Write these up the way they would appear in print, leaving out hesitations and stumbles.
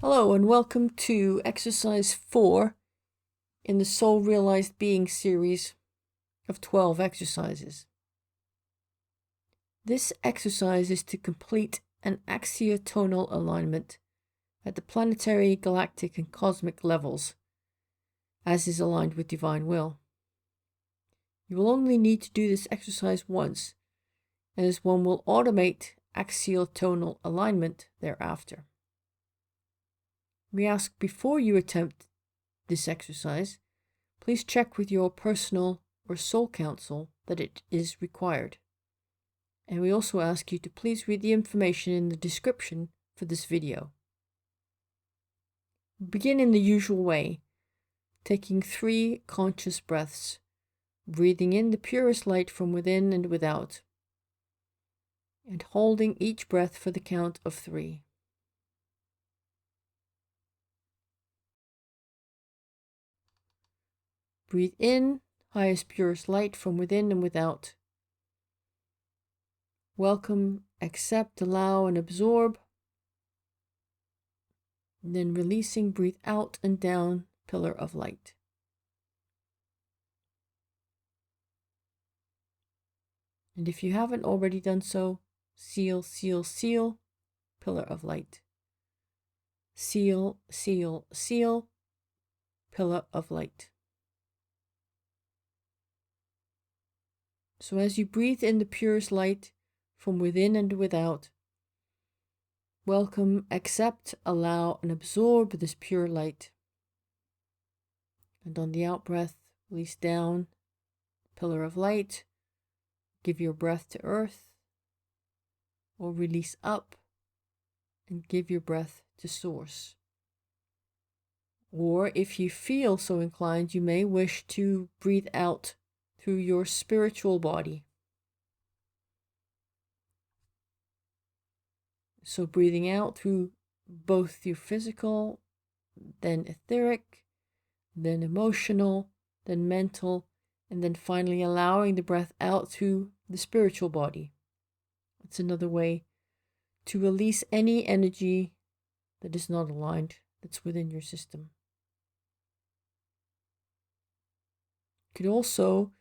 Hello and welcome to exercise 4 in the Soul Realized Being series of 12 exercises. This exercise is to complete an axiatonal alignment at the planetary, galactic, and cosmic levels, as is aligned with divine will. You will only need to do this exercise once, as one will automate axiatonal alignment thereafter. We ask before you attempt this exercise, please check with your personal or soul counsel that it is required. And we also ask you to please read the information in the description for this video. Begin in the usual way, taking 3 conscious breaths, breathing in the purest light from within and without, and holding each breath for the count of 3. Breathe in, highest, purest light from within and without. Welcome, accept, allow, and absorb. And then releasing, breathe out and down, pillar of light. And if you haven't already done so, seal, seal, seal, pillar of light. Seal, seal, seal, pillar of light. So as you breathe in the purest light from within and without, welcome, accept, allow, and absorb this pure light. And on the out breath, release down, pillar of light, give your breath to earth, or release up and give your breath to source. Or if you feel so inclined, you may wish to breathe out through your spiritual body. So breathing out through both your physical, then etheric, then emotional, then mental, and then finally allowing the breath out through the spiritual body. It's another way to release any energy that is not aligned, that's within your system. You could also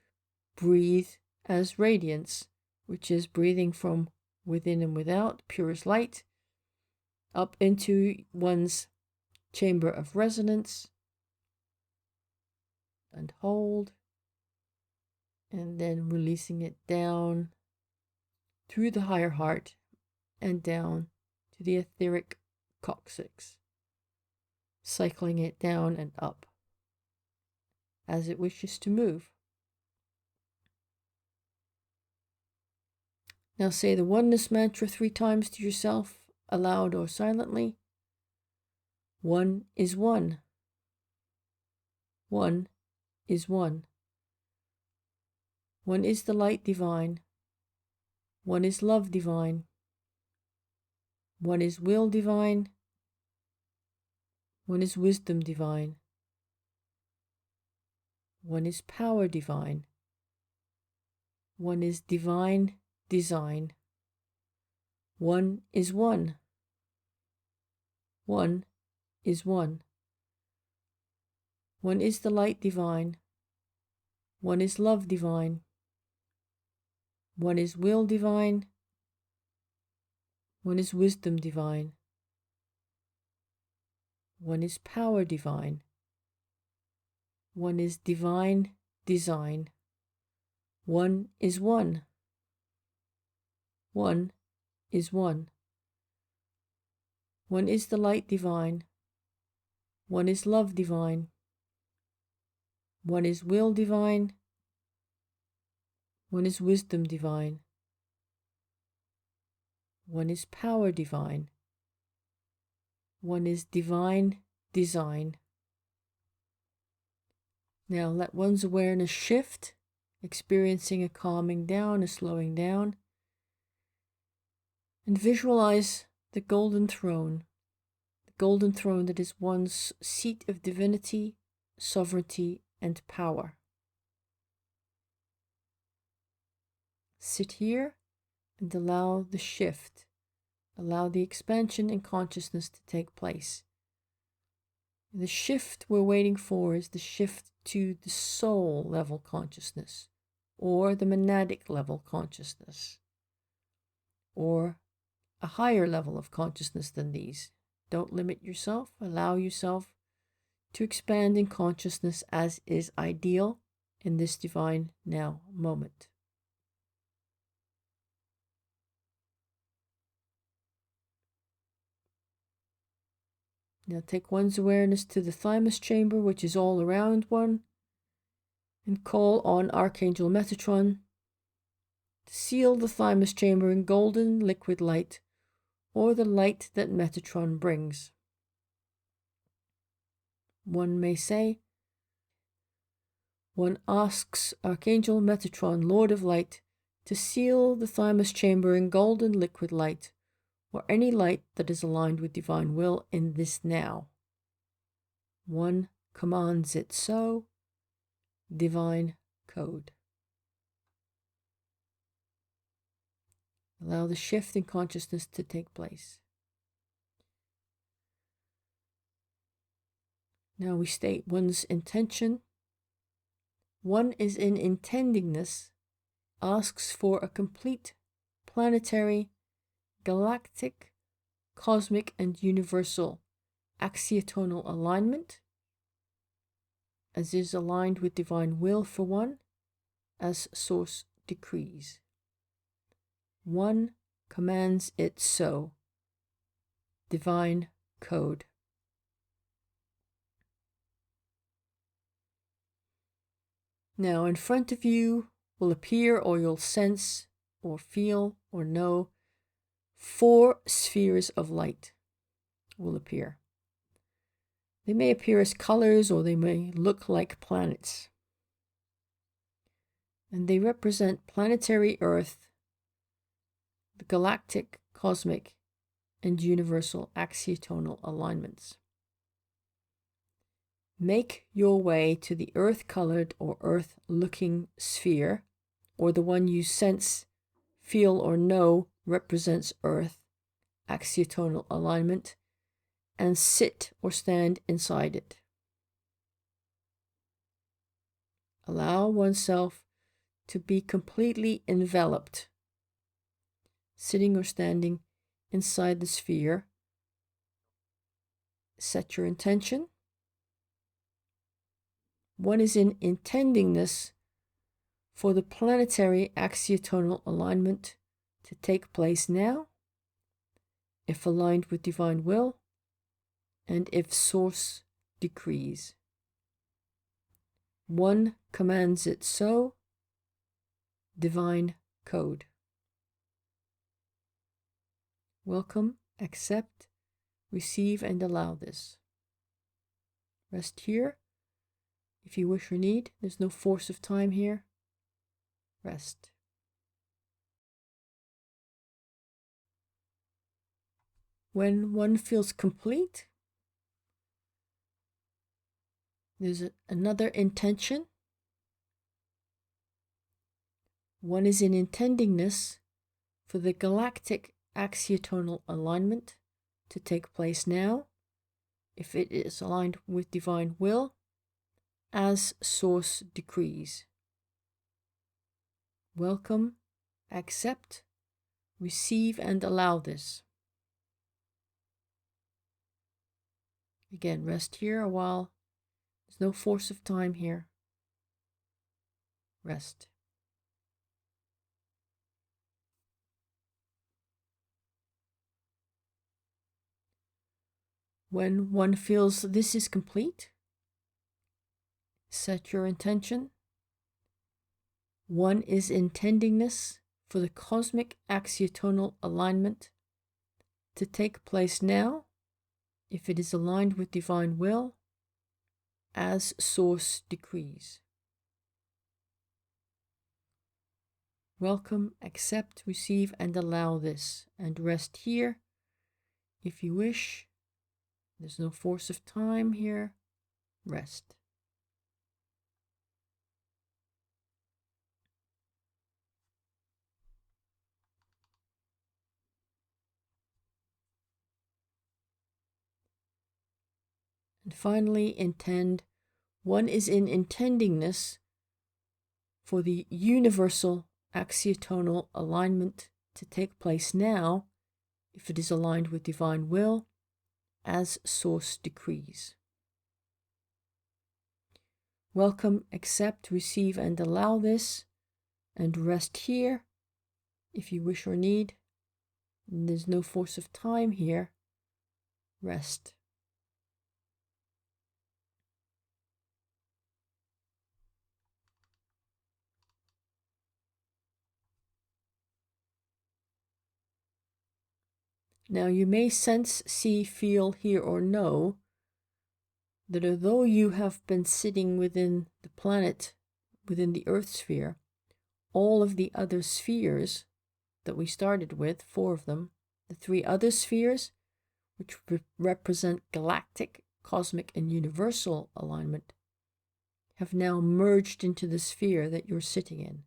breathe as radiance, which is breathing from within and without, purest light, up into one's chamber of resonance, and hold, and then releasing it down through the higher heart and down to the etheric coccyx, cycling it down and up as it wishes to move. Now say the oneness mantra 3 times to yourself, aloud or silently. 1 is 1. 1 is 1. 1 is the light divine. 1 is love divine. 1 is will divine. 1 is wisdom divine. 1 is power divine. 1 is divine design. 1 is 1. 1 is 1. 1 is the light divine. 1 is love divine. 1 is will divine. 1 is wisdom divine. 1 is power divine. 1 is divine design. 1 is 1. 1 is 1. 1 is the light divine. 1 is love divine. 1 is will divine. 1 is wisdom divine. 1 is power divine. 1 is divine design. Now let one's awareness shift, experiencing a calming down, a slowing down, and visualize the golden throne that is one's seat of divinity, sovereignty, and power. Sit here and allow the shift, allow the expansion in consciousness to take place The shift we're waiting for is the shift to the soul level consciousness, or the monadic level consciousness, or a higher level of consciousness than these. Don't limit yourself. Allow yourself to expand in consciousness as is ideal in this divine now moment. Now take one's awareness to the thymus chamber, which is all around one, and call on Archangel Metatron to seal the thymus chamber in golden liquid light, or the light that Metatron brings. One may say, one asks Archangel Metatron, Lord of Light, to seal the thymus chamber in golden liquid light, or any light that is aligned with divine will in this now. One commands it so. Divine code. Allow the shift in consciousness to take place. Now we state one's intention. One is in intendingness, asks for a complete planetary, galactic, cosmic, and universal axiatonal alignment, as is aligned with divine will for one, as source decrees. One commands it so. Divine code. Now in front of you will appear, or you'll sense or feel or know, 4 spheres of light will appear. They may appear as colors, or they may look like planets. And they represent planetary Earth, the galactic, cosmic, and universal axiatonal alignments. Make your way to the earth-colored or earth-looking sphere, or the one you sense, feel, or know represents Earth, axiatonal alignment, and sit or stand inside it. Allow oneself to be completely enveloped, sitting or standing inside the sphere. Set your intention. One is in intendingness for the planetary axiatonal alignment to take place now, if aligned with divine will, and if source decrees. One commands it so. Divine code. Welcome, accept, receive, and allow this. Rest here. If you wish or need, there's no force of time here. Rest. When one feels complete, there's another intention. One is in intendingness for the galactic axiatonal alignment to take place now, if it is aligned with divine will, as source decrees. Welcome, accept, receive, and allow this. Again, rest here a while. There's no force of time here. Rest. When one feels this is complete, set your intention. One is intendingness for the cosmic axiatonal alignment to take place now, if it is aligned with divine will, as source decrees. Welcome, accept, receive, and allow this, and rest here if you wish. There's no force of time here. Rest. And finally, intend. One is in intendingness for the universal axiatonal alignment to take place now, if it is aligned with divine will, as source decrees. Welcome, accept, receive, and allow this, and rest here if you wish or need. And there's no force of time here. Rest. Now you may sense, see, feel, hear, or know that although you have been sitting within the planet, within the Earth sphere, all of the other spheres that we started with, 4 of them, the 3 other spheres, which represent galactic, cosmic, and universal alignment, have now merged into the sphere that you're sitting in.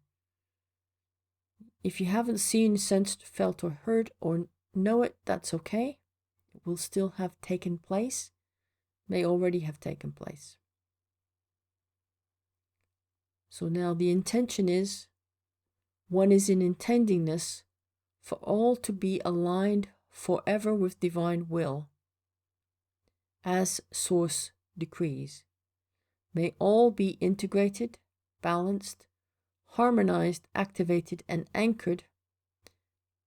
If you haven't seen, sensed, felt, or heard, or know it, that's okay. It will still have taken place, may already have taken place. So now the intention is, one is in intendingness for all to be aligned forever with divine will, as source decrees. May all be integrated, balanced, harmonized, activated, and anchored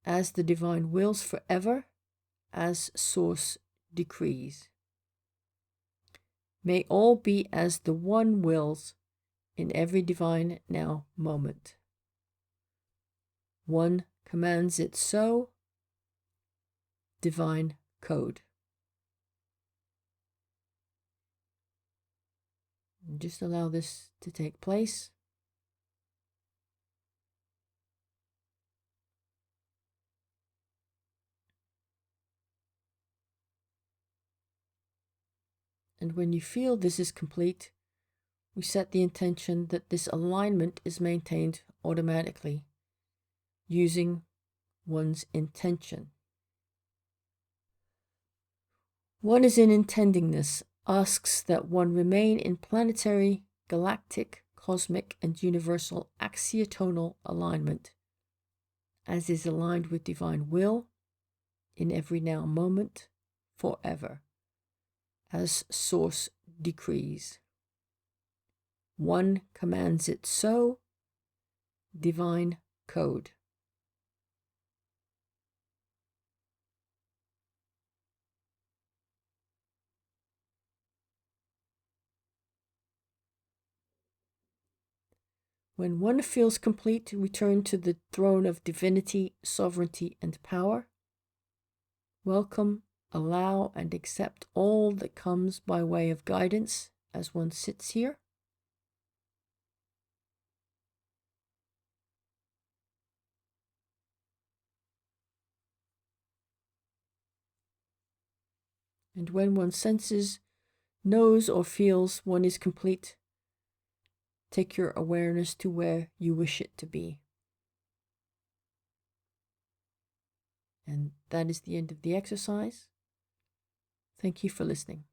as the divine wills forever, as source decrees. May all be as the one wills in every divine now moment. One commands it so. Divine code. And just allow this to take place. And when you feel this is complete, we set the intention that this alignment is maintained automatically using one's intention. One is in intendingness, asks that one remain in planetary, galactic, cosmic, and universal axiatonal alignment, as is aligned with divine will, in every now moment, forever, as source decrees. One commands it so. Divine code. When one feels complete, return to the throne of divinity, sovereignty, and power. Welcome, allow, and accept all that comes by way of guidance as one sits here. And when one senses, knows, or feels one is complete, take your awareness to where you wish it to be. And that is the end of the exercise. Thank you for listening.